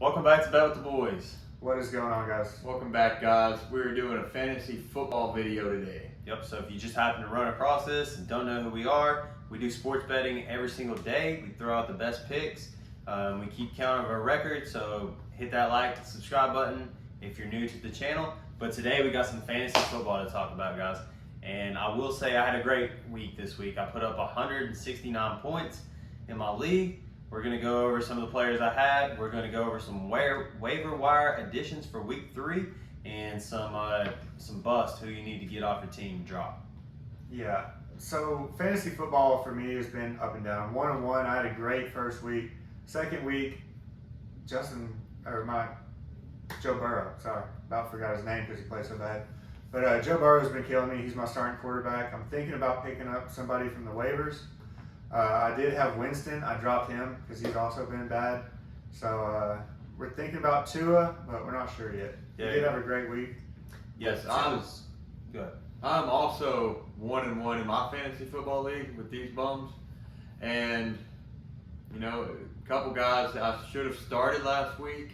Welcome back to Bet with the Boys. What is going on, guys? Welcome back, guys. We're doing a fantasy football video today. Yep, so if you just happen to run across this and don't know who we are, we do sports betting every single day. We throw out the best picks. We keep count of our record, so hit that like and subscribe button if you're new to the channel. But today we got some fantasy football to talk about, guys. And I will say I had a great week this week. I put up 169 points in my league. We're going to go over some of the players I had. We're going to go over some waiver wire additions for week 3 and some bust who you need to get off your team and drop. Yeah, so fantasy football for me has been up and down. 1-1, I had a great first week. Second week, Joe Burrow, about forgot his name because he played so bad. But Joe Burrow's been killing me. He's my starting quarterback. I'm thinking about picking up somebody from the waivers. I did have Winston. I dropped him because he's also been bad. So we're thinking about Tua, but we're not sure yet. Yeah, he did have a great week. Yes, Good. I'm also 1-1 in my fantasy football league with these bums. And, you know, a couple guys I should have started last week,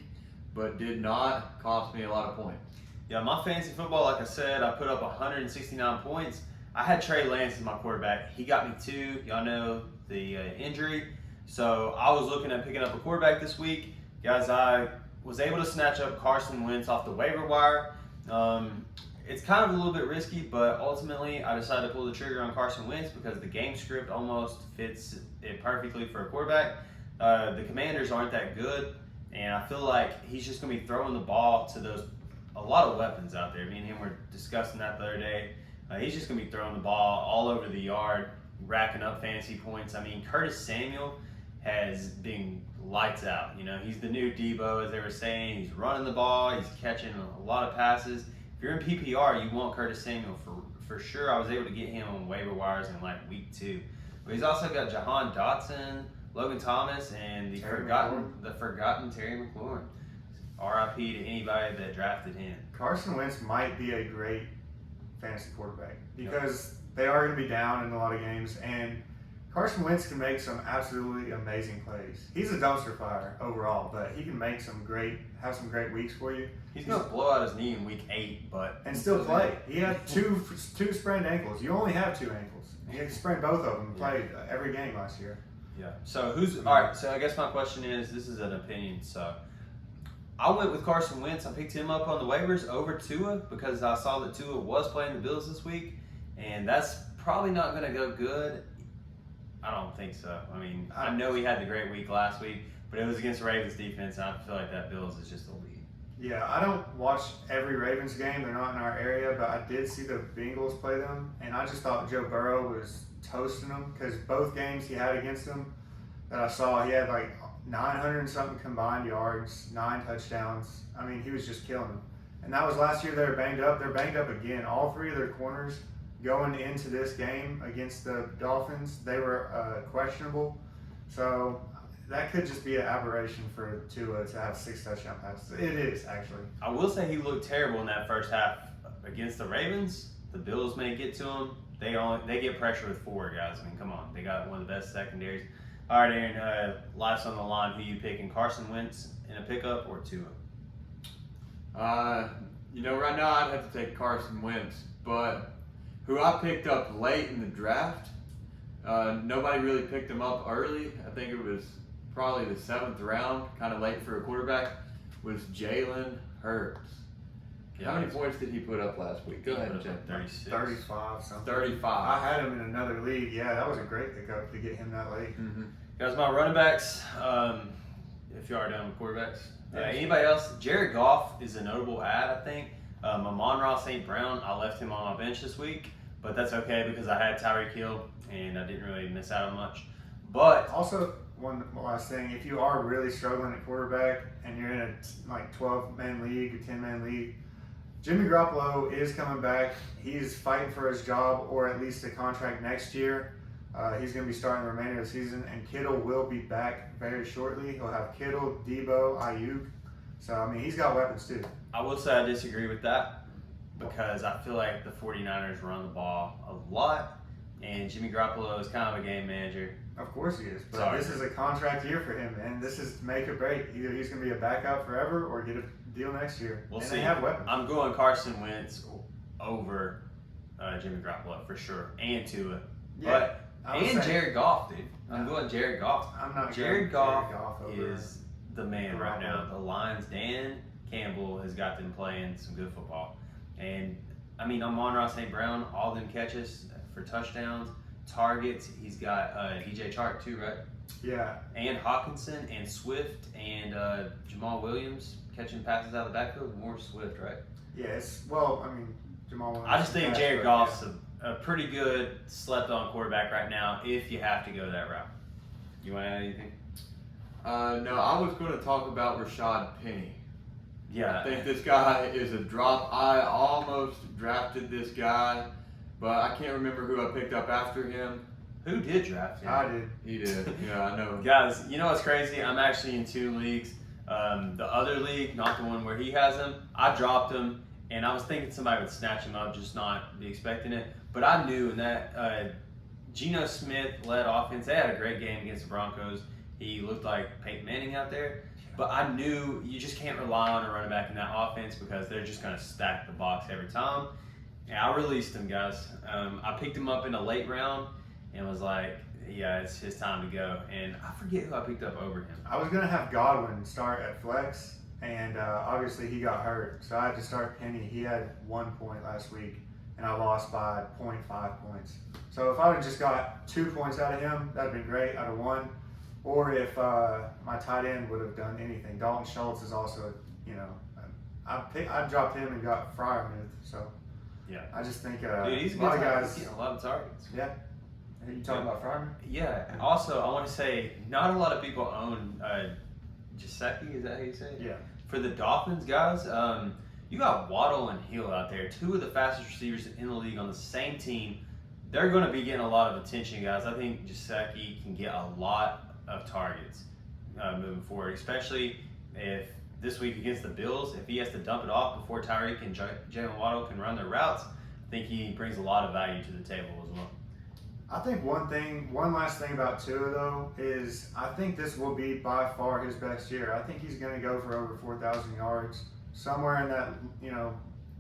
but did not. Cost me a lot of points. Yeah, my fantasy football, like I said, I put up 169 points. I had Trey Lance as my quarterback. He got me 2. Y'all know the injury. So I was looking at picking up a quarterback this week. Guys, I was able to snatch up Carson Wentz off the waiver wire. It's kind of a little bit risky, but ultimately I decided to pull the trigger on Carson Wentz because the game script almost fits it perfectly for a quarterback. The Commanders aren't that good, and I feel like he's just going to be throwing the ball to a lot of weapons out there. Me and him were discussing that the other day. He's just going to be throwing the ball all over the yard, racking up fantasy points. I mean, Curtis Samuel has been lights out. You know, he's the new Debo, as they were saying. He's running the ball. He's catching a lot of passes. If you're in PPR, you want Curtis Samuel for sure. I was able to get him on waiver wires in like week 2. But he's also got Jahan Dotson, Logan Thomas, and the forgotten Terry McLaurin. RIP to anybody that drafted him. Carson Wentz might be a great fantasy quarterback because they are going to be down in a lot of games, and Carson Wentz can make some absolutely amazing plays. He's a dumpster fire overall, but he can have some great weeks for you. He's going to blow out his knee in week 8, and still play. He had two sprained ankles. You only have 2 ankles. He had to sprain both of them and played every game last year. Yeah. So all right? So I guess my question is, this is an opinion. So I went with Carson Wentz. I picked him up on the waivers over Tua because I saw that Tua was playing the Bills this week, and that's probably not going to go good. I don't think so. I mean, I know he had the great week last week, but it was against the Ravens defense, and I feel like that Bills is just elite. Yeah, I don't watch every Ravens game. They're not in our area, but I did see the Bengals play them, and I just thought Joe Burrow was toasting them because both games he had against them that I saw, he had like 900 and something combined yards, 9 touchdowns. I mean, he was just killing them. And that was last year. They were banged up. They're banged up again. All 3 of their corners going into this game against the Dolphins, they were questionable. So that could just be an aberration for Tua to have 6 touchdown passes. It is, actually. I will say he looked terrible in that first half against the Ravens. The Bills may get to him. They get pressure with 4 guys. I mean, come on. They got one of the best secondaries. All right, Aaron, life's on the line. Who you picking, Carson Wentz in a pickup or Tua? You know, right now I'd have to take Carson Wentz, but who I picked up late in the draft, nobody really picked him up early. I think it was probably the 7th round, kind of late for a quarterback, was Jalen Hurts. How many points did he put up last week? Go ahead and check. 36. 35 something. 35. I had him in another league. Yeah, that was a great pickup to get him that late. Mm-hmm. Guys, my running backs, if you are done with quarterbacks. Anybody else? Jared Goff is a notable add, I think. Amon-Ra St. Brown, I left him on my bench this week, but that's okay because I had Tyreek Hill and I didn't really miss out on much. But also, one last thing, if you are really struggling at quarterback and you're in a 12-man league or 10-man league, Jimmy Garoppolo is coming back. He's fighting for his job or at least a contract next year. He's going to be starting the remainder of the season, and Kittle will be back very shortly. He'll have Kittle, Debo, Ayuk. So, I mean, he's got weapons too. I will say I disagree with that because I feel like the 49ers run the ball a lot, and Jimmy Garoppolo is kind of a game manager. Of course he is, but Sorry. this is a contract year for him, man. This is make or break. Either he's going to be a backup forever or get a deal next year. We'll and see. They have weapons. I'm going Carson Wentz over Jimmy Garoppolo for sure, and Tua. Yeah, And Jared Goff, dude. I'm going Jared Goff. I'm not Jared going Goff over is the man right now. The Lions, Dan Campbell has got them playing some good football. And, I mean, Amon-Ra St. Brown, all them catches for touchdowns, targets. He's got DJ Chark too, right? Yeah. And Hawkinson and Swift and Jamal Williams catching passes out of the backfield. More Swift, right? Yeah, Jamal Williams. I just think is Jared fast, Goff's yeah. a pretty good slept-on quarterback right now if you have to go that route. You want to add anything? No, I was going to talk about Rashad Penny. Yeah. I think this guy is a drop. I almost drafted this guy, but I can't remember who I picked up after him. Who did draft him? I did. He did. Yeah, I know. Guys, you know what's crazy? I'm actually in 2 leagues. The other league, not the one where he has him, I dropped him, and I was thinking somebody would snatch him up, just not be expecting it. But I knew in that Geno Smith-led offense, they had a great game against the Broncos. He looked like Peyton Manning out there. But I knew you just can't rely on a running back in that offense because they're just going to stack the box every time. And I released him, guys. I picked him up in a late round and was like, yeah, it's his time to go. And I forget who I picked up over him. I was going to have Godwin start at flex, and obviously he got hurt. So I had to start Penny. He had 1 point last week, and I lost by 0.5 points. So if I would have just got 2 points out of him, that would have been great out of 1. Or if my tight end would have done anything. Dalton Schultz is also, I dropped him and got Freiermuth. So Yeah. I just think Dude, he's a lot of guys. guys. He's getting a lot of targets. Yeah. You talking about Freiermuth? Yeah. Also, I want to say, not a lot of people own Gesicki. Is that how you say it? Yeah. For the Dolphins, guys, you got Waddle and Hill out there, 2 of the fastest receivers in the league on the same team. They're going to be getting a lot of attention, guys. I think Gesicki can get a lot of targets moving forward, especially if this week against the Bills, if he has to dump it off before Tyreek and Jalen Waddle can run their routes, I think he brings a lot of value to the table as well. I think one last thing about Tua though is I think this will be by far his best year. I think he's going to go for over 4,000 yards, somewhere in that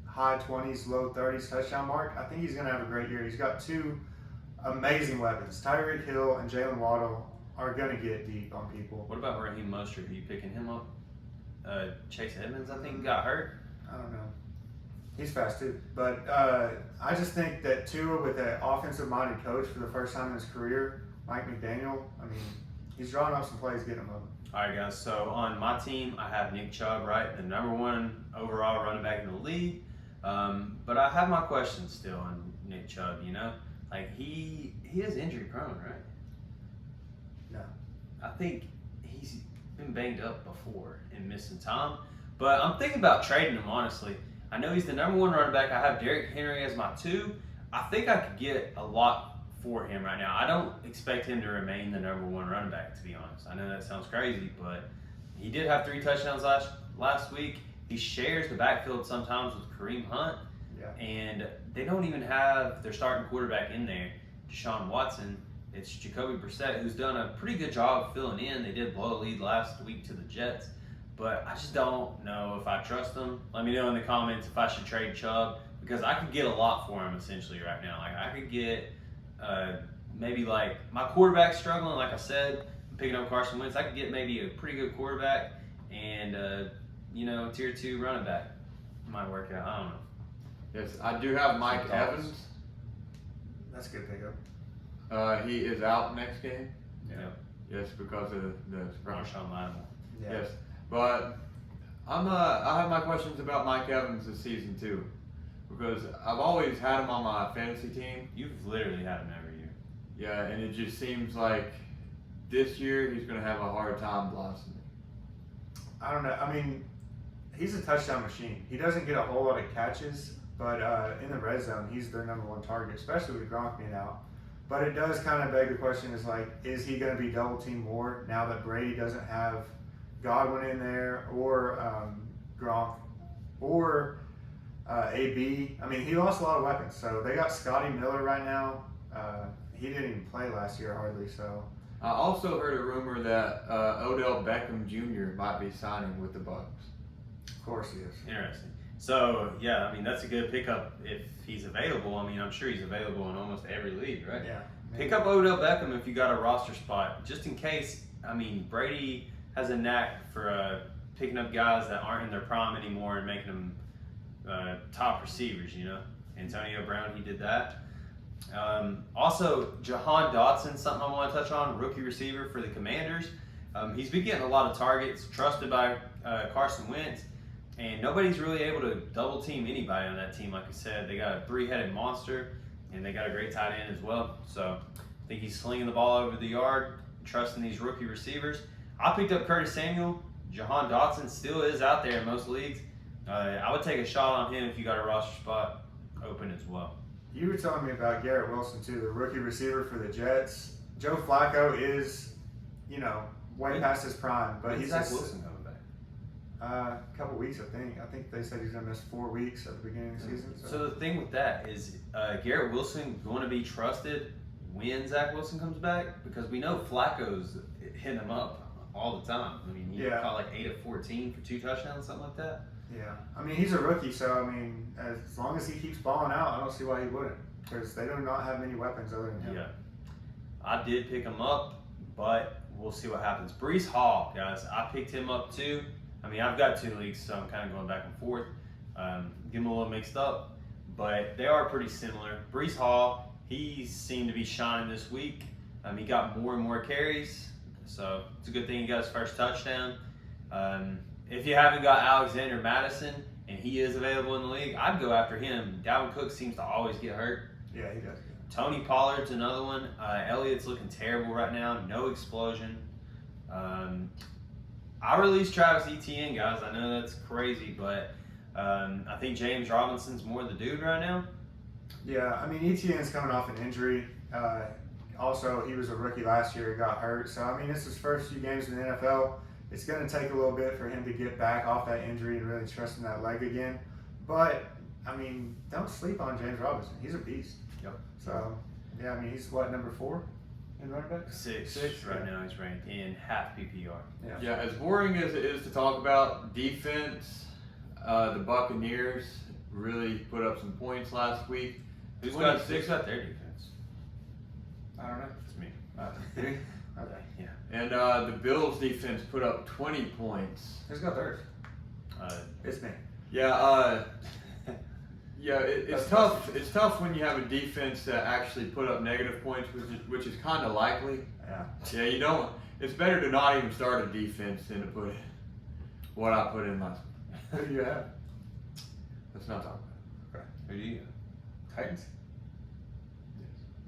high 20s, low 30s touchdown mark. I think he's going to have a great year. He's got 2 amazing weapons. Tyreek Hill and Jalen Waddle are going to get deep on people. What about Raheem Mostert? Are you picking him up? Chase Edmonds, I think, got hurt. I don't know. He's fast too. But I just think that Tua, with an offensive-minded coach for the first time in his career, Mike McDaniel, I mean, he's drawing up some plays, getting them open. All right, guys. So on my team, I have Nick Chubb, right, the #1 overall running back in the league. But I have my questions still on Nick Chubb. Like he is injury prone, right? No. I think he's been banged up before and missed some time. But I'm thinking about trading him, honestly. I know he's the #1 running back. I have Derrick Henry as my 2. I think I could get a lot for him right now. I don't expect him to remain the #1 running back, to be honest. I know that sounds crazy, but he did have 3 touchdowns last week. He shares the backfield sometimes with Kareem Hunt. Yeah. And they don't even have their starting quarterback in there, Deshaun Watson. It's Jacoby Brissett, who's done a pretty good job filling in. They did blow a lead last week to the Jets, but I just don't know if I trust them. Let me know in the comments if I should trade Chubb, because I could get a lot for him essentially right now. Like I could get maybe like my quarterback struggling. Like I said, I'm picking up Carson Wentz. I could get maybe a pretty good quarterback and tier 2 running back. Might work out. I don't know. Yes, I do have Mike Some thoughts? Evans. That's a good pickup. He is out next game. Yeah. Yes, because of the Marshawn Lattimore. Yeah. Yes, but I have my questions about Mike Evans this season too, because I've always had him on my fantasy team. You've literally had him every year. Yeah, and it just seems like this year he's going to have a hard time blossoming. I don't know. I mean, he's a touchdown machine. He doesn't get a whole lot of catches, but in the red zone, he's their #1 target, especially with Gronk being out. But it does kind of beg the question: is he going to be double teamed more now that Brady doesn't have Godwin in there, or Gronk, or AB? I mean, he lost a lot of weapons. So they got Scotty Miller right now. He didn't even play last year hardly. So I also heard a rumor that Odell Beckham Jr. might be signing with the Bucks. Of course he is. Interesting. So, yeah, I mean, that's a good pickup if he's available. I mean, I'm sure he's available in almost every league, right? Yeah. Pick up Odell Beckham if you got a roster spot, just in case. I mean, Brady has a knack for picking up guys that aren't in their prime anymore and making them top receivers, you know. Antonio Brown, he did that. Also, Jahan Dotson, something I want to touch on, rookie receiver for the Commanders. He's been getting a lot of targets, trusted by Carson Wentz, and nobody's really able to double team anybody on that team. Like I said, they got a three-headed monster, and they got a great tight end as well. So I think he's slinging the ball over the yard, trusting these rookie receivers. I picked up Curtis Samuel. Jahan Dotson still is out there in most leagues. I would take a shot on him if you got a roster spot open as well. You were telling me about Garrett Wilson too, the rookie receiver for the Jets. Joe Flacco is, way past his prime, but he's Zach Wilson coming back. A couple weeks, I think. I think they said he's gonna miss 4 weeks at the beginning of the season. So the thing with that is Garrett Wilson going to be trusted when Zach Wilson comes back, because we know Flacco's hitting him up all the time. I mean, he caught like 8 of 14 for 2 touchdowns, something like that. Yeah, I mean, he's a rookie, so I mean, as long as he keeps balling out, I don't see why he wouldn't, because they do not have many weapons other than him. Yeah, I did pick him up, but we'll see what happens. Breece Hall, guys, I picked him up too. I mean, I've got 2 leagues, so I'm kind of going back and forth. Get them a little mixed up, but they are pretty similar. Breece Hall, he seemed to be shining this week. He got more and more carries, so it's a good thing he got his first touchdown. If you haven't got Alexander Madison and he is available in the league, I'd go after him. Dalvin Cook seems to always get hurt. Yeah, he does. Tony Pollard's another one. Elliott's looking terrible right now. No explosion. I released Travis Etienne, guys. I know that's crazy, but I think James Robinson's more the dude right now. Yeah, I mean, Etienne's coming off an injury. Also, he was a rookie last year, got hurt. So, I mean, it's his first few games in the NFL. It's going to take a little bit for him to get back off that injury and really trust in that leg again. But, I mean, don't sleep on James Robinson. He's a beast. Yep. So, yeah, I mean, he's number 4 in running back? 6 right now. He's ranked in half PPR. Yeah, as boring as it is to talk about defense, the Buccaneers really put up some points last week. Who's got their defense? I don't know. It's me. Okay. Yeah. And the Bills defense put up 20 points. Who's got theirs? It's me. Yeah, it's tough. It's tough when you have a defense that actually put up negative points, which is kind of likely. Yeah. Yeah, you don't. It's better to not even start a defense than to put what I put in last week. Who do you have? Let's not talk about Who do you? Titans?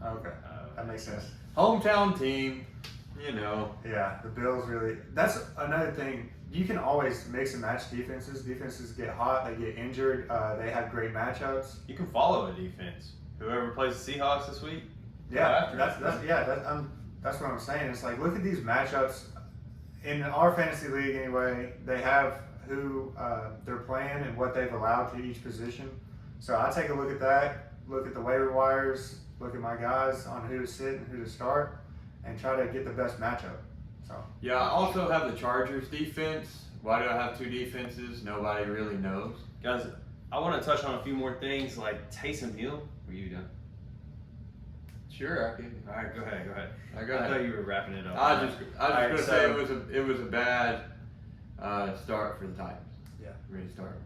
it. Okay. That makes sense. Hometown team, Yeah, the Bills really. That's another thing. You can always mix and match defenses. Defenses get hot, they get injured, they have great matchups. You can follow a defense. Whoever plays the Seahawks this week. Yeah, that's what I'm saying. It's like, look at these matchups in our fantasy league anyway. They have who they're playing and what they've allowed to each position. So I take a look at that, look at the waiver wires, look at my guys on who to sit and who to start, and try to get the best matchup. So Yeah, I also have the Chargers defense. Why do I have 2 defenses? Nobody really knows. Guys, I want to touch on a few more things like Taysom Hill. Were you done? Sure, I can. All right, go ahead. I I thought you were wrapping it up. I was Alright, gonna say it was a bad start for the Titans. Yeah. Really start.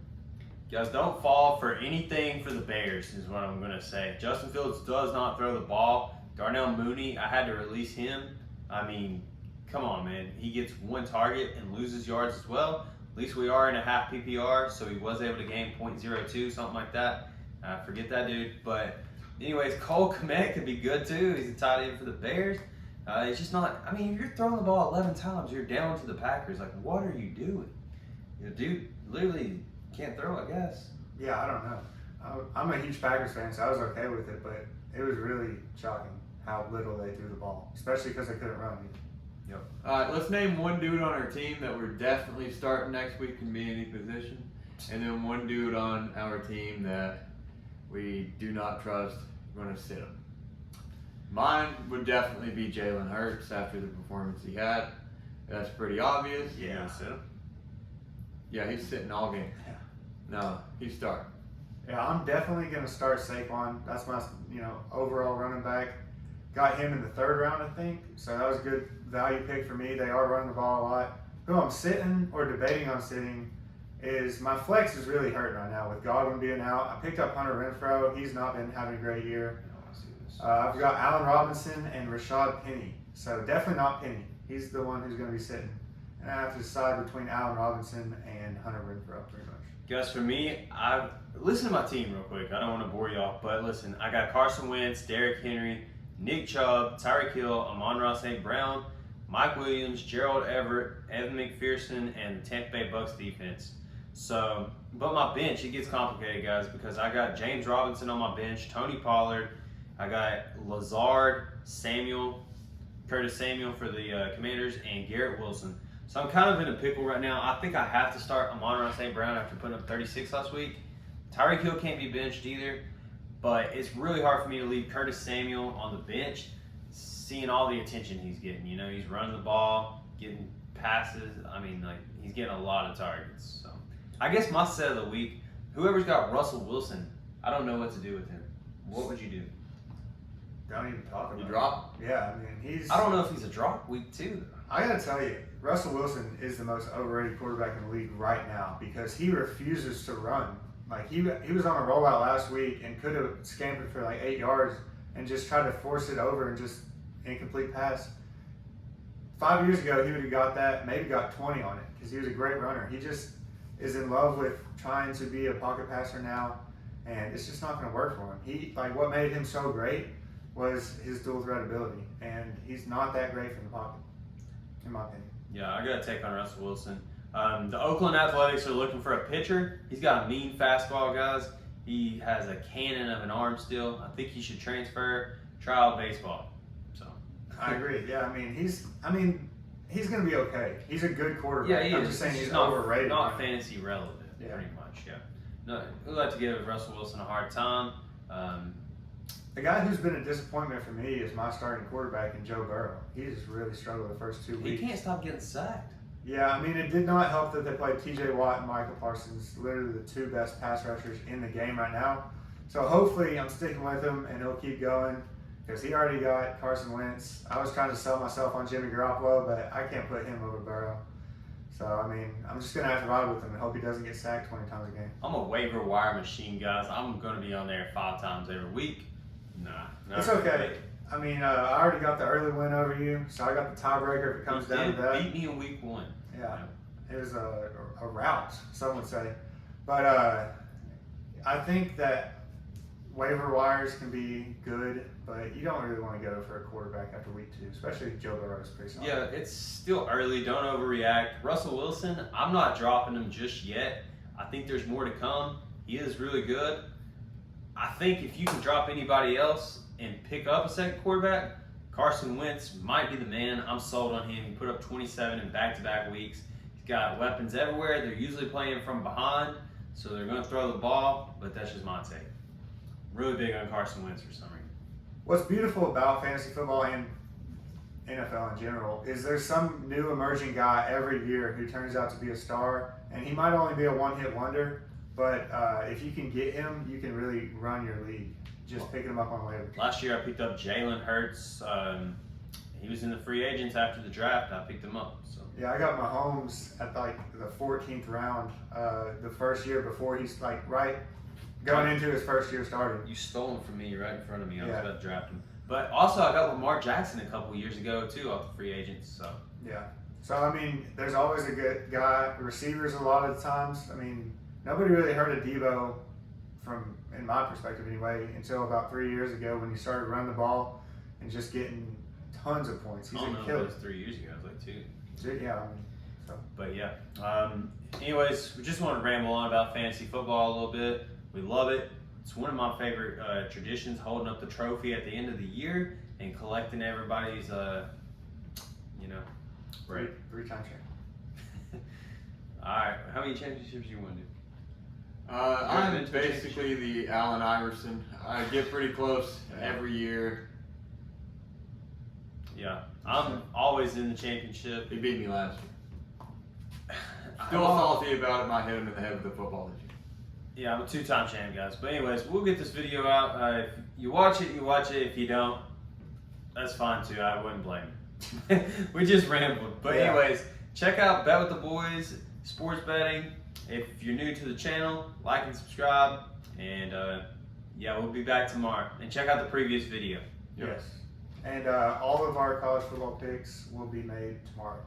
Guys, don't fall for anything for the Bears is what I'm going to say. Justin Fields does not throw the ball. Darnell Mooney, I had to release him. I mean, come on, man. He gets 1 target and loses yards as well. At least we are in a half PPR, so he was able to gain 0.02, something like that. Forget that dude. But anyways, Cole Kmet could be good too. He's a tight end for the Bears. It's just not, I mean, if you're throwing the ball 11 times, you're down to the Packers. Like, what are you doing? Dude literally can't throw, I guess. yeah, I don't know. I'm a huge Packers fan, so I was okay with it, but it was really shocking how little they threw the ball, especially because they couldn't run. Yep. All right, let's name 1 dude on our team that we're definitely starting next week in any position, and then 1 dude on our team that we do not trust. We're gonna sit him. Mine would definitely be Jalen Hurts after the performance he had. That's pretty obvious. Yeah. So. Yeah, he's sitting all game. Yeah. No, he's starting. Yeah, I'm definitely going to start Saquon. That's my, overall running back. Got him in the 3rd round, I think. So that was a good value pick for me. They are running the ball a lot. Who I'm sitting or debating on sitting is my flex is really hurting right now with Godwin being out. I picked up Hunter Renfro. He's not been having a great year. I've got Allen Robinson and Rashad Penny. So definitely not Penny. He's the one who's going to be sitting. And I have to decide between Allen Robinson and Hunter Renfro pretty much. Guys, for me, listen to my team real quick. I don't want to bore y'all, but listen, I got Carson Wentz, Derrick Henry, Nick Chubb, Tyreek Hill, Amon-Ra St. Brown, Mike Williams, Gerald Everett, Evan McPherson, and the Tampa Bay Bucks defense. So, but my bench, it gets complicated, guys, because I got James Robinson on my bench, Tony Pollard, I got Lazard, Curtis Samuel for the Commanders, and Garrett Wilson. So I'm kind of in a pickle right now. I think I have to start Amon-Ra St. Brown after putting up 36 last week. Tyreek Hill can't be benched either, but it's really hard for me to leave Curtis Samuel on the bench, seeing all the attention he's getting. He's running the ball, getting passes. He's getting a lot of targets. So I guess my set of the week, whoever's got Russell Wilson, I don't know what to do with him. What would you do? Don't even talk about You it. drop? Yeah, I don't know if he's a drop week 2. I got to tell you, Russell Wilson is the most overrated quarterback in the league right now because he refuses to run. Like, he was on a rollout last week and could have scampered for like 8 yards and just tried to force it over and just incomplete pass. 5 years ago, he would have got that, maybe got 20 on it because he was a great runner. He just is in love with trying to be a pocket passer now, and it's just not going to work for him. What made him so great was his dual threat ability, and he's not that great from the pocket, in my opinion. Yeah, I got to take on Russell Wilson. The Oakland Athletics are looking for a pitcher. He's got a mean fastball, guys. He has a cannon of an arm still. I think he should transfer, try out baseball. So I agree. Yeah, he's going to be okay. He's a good quarterback. Yeah, he I'm is. just saying he's not overrated. Not fantasy relevant, Yeah. pretty much. Yeah. No, we like to give Russell Wilson a hard time. The guy who's been a disappointment for me is my starting quarterback in Joe Burrow. He just really struggled the first 2 He weeks. can't stop getting sacked. Yeah, it did not help that they played T.J. Watt and Michael Parsons, literally the 2 best pass rushers in the game right now. So hopefully I'm sticking with him and he'll keep going because he already got Carson Wentz. I was trying to sell myself on Jimmy Garoppolo, but I can't put him over Burrow. So, I'm just going to have to ride with him and hope he doesn't get sacked 20 times a game. I'm a waiver wire machine, guys. I'm going to be on there 5 times every week. Nah. It's okay. I already got the early win over you, so I got the tiebreaker if it comes down to that. Beat me in week 1. Yeah, it was a rout, some would say. But I think that waiver wires can be good, but you don't really want to go for a quarterback after week 2, especially if Joe Burrow is pretty solid. Yeah, it's still early. Don't overreact. Russell Wilson, I'm not dropping him just yet. I think there's more to come. He is really good. I think if you can drop anybody else and pick up a second quarterback, Carson Wentz might be the man. I'm sold on him. He put up 27 in back-to-back weeks. He's got weapons everywhere. They're usually playing from behind, so they're going to throw the ball, but that's just my take. Really big on Carson Wentz for some reason. What's beautiful about fantasy football and NFL in general is there's some new emerging guy every year who turns out to be a star, and he might only be a one-hit wonder, but if you can get him, you can really run your league. Just picking him up on waivers. Last year I picked up Jalen Hurts. He was in the free agents after the draft. I picked him up. So Yeah, I got Mahomes at the 14th round, the first year before he's going into his first year starting. you stole him from me right in front of me. I was Yeah. about to draft him. But also I got Lamar Jackson a couple years ago too off the free agents. So Yeah. So, there's always a good guy. Receivers a lot of the times. Nobody really heard of Debo in my perspective anyway, until about 3 years ago when he started running the ball and just getting tons of points. He's I don't a know if killer. it was 3 years ago. It was like 2. Yeah, so. But yeah. Anyways, we just want to ramble on about fantasy football a little bit. We love it. It's one of my favorite traditions, holding up the trophy at the end of the year and collecting everybody's, right. Three-time champ. All right. How many championships you want to do? I'm basically the Allen Iverson. I get pretty close every year. Yeah, I'm always in the championship. He beat me last year. Still salty about it. Might hit him in the head with a football this year. Yeah, I'm a 2-time champ, guys. But anyways, we'll get this video out. If you watch it, you watch it. If you don't, that's fine too. I wouldn't blame you. We just rambled. But anyways, check out Bet with the Boys, sports betting. If you're new to the channel, like and subscribe. And yeah, we'll be back tomorrow. And check out the previous video. Yes. And all of our college football picks will be made tomorrow.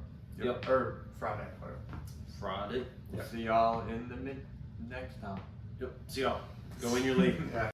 Yep. Or Friday, whatever. Friday. We'll see y'all in the next time. Yep. See y'all. Go in your league. Yeah.